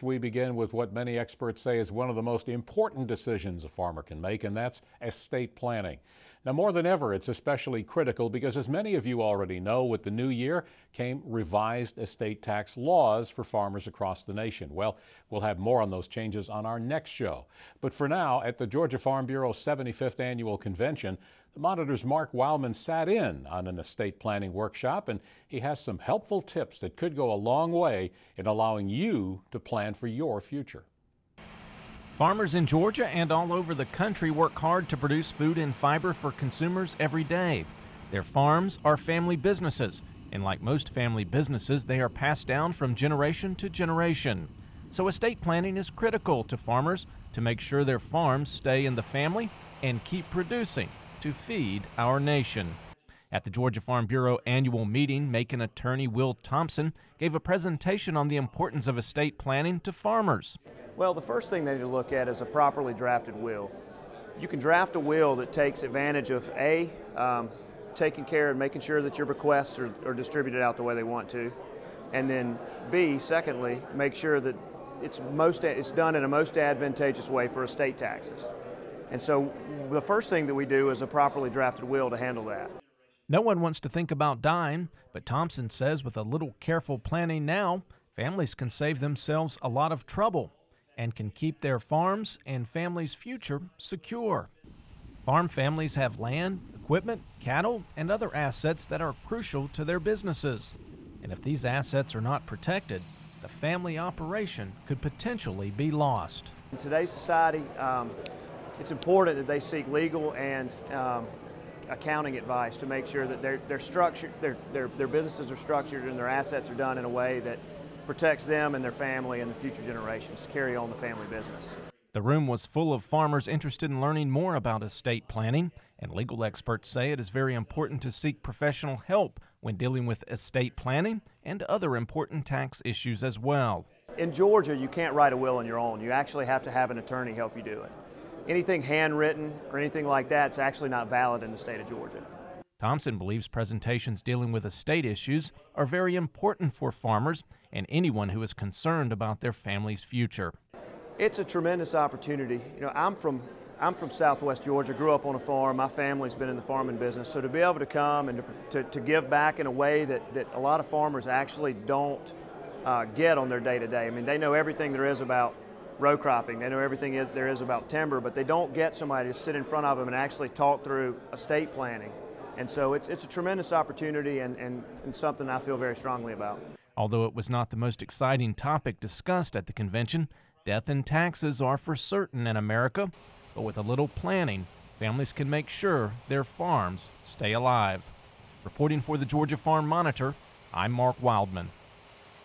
We begin with what many experts say is one of the most important decisions a farmer can make, and that's estate planning. Now, more than ever, it's especially critical because, as many of you already know, with the new year came revised estate tax laws for farmers across the nation. Well, we'll have more on those changes on our next show. But for now, at the Georgia Farm Bureau 75th Annual Convention, the Monitor's Mark Wildman sat in on an estate planning workshop, and he has some helpful tips that could go a long way in allowing you to plan for your future. Farmers in Georgia and all over the country work hard to produce food and fiber for consumers every day. Their farms are family businesses, and like most family businesses, they are passed down from generation to generation. So estate planning is critical to farmers to make sure their farms stay in the family and keep producing to feed our nation. At the Georgia Farm Bureau annual meeting, Macon attorney Will Thompson gave a presentation on the importance of estate planning to farmers. Well, the first thing they need to look at is a properly drafted will. You can draft a will that takes advantage of taking care and making sure that your bequests are distributed out the way they want to, and then B, secondly, make sure that it's done in a most advantageous way for estate taxes. And so the first thing that we do is a properly drafted will to handle that. No one wants to think about dying, but Thompson says with a little careful planning now, families can save themselves a lot of trouble and can keep their farms and families' future secure. Farm families have land, equipment, cattle, and other assets that are crucial to their businesses. And if these assets are not protected, the family operation could potentially be lost. In today's society, it's important that they seek legal and accounting advice to make sure that their businesses are structured and their assets are done in a way that protects them and their family and the future generations to carry on the family business. The room was full of farmers interested in learning more about estate planning, and legal experts say it is very important to seek professional help when dealing with estate planning and other important tax issues as well. In Georgia, you can't write a will on your own. You actually have to have an attorney help you do it. Anything handwritten or anything like that is actually not valid in the state of Georgia. Thompson believes presentations dealing with estate issues are very important for farmers and anyone who is concerned about their family's future. It's a tremendous opportunity. You know, I'm from Southwest Georgia, grew up on a farm. My family's been in the farming business, so to be able to come and to give back in a way that a lot of farmers actually don't get on their day-to-day. I mean, they know everything there is about row cropping, they know everything there is about timber, but they don't get somebody to sit in front of them and actually talk through estate planning. And so it's a tremendous opportunity and something I feel very strongly about. Although it was not the most exciting topic discussed at the convention, death and taxes are for certain in America, but with a little planning, families can make sure their farms stay alive. Reporting for the Georgia Farm Monitor, I'm Mark Wildman.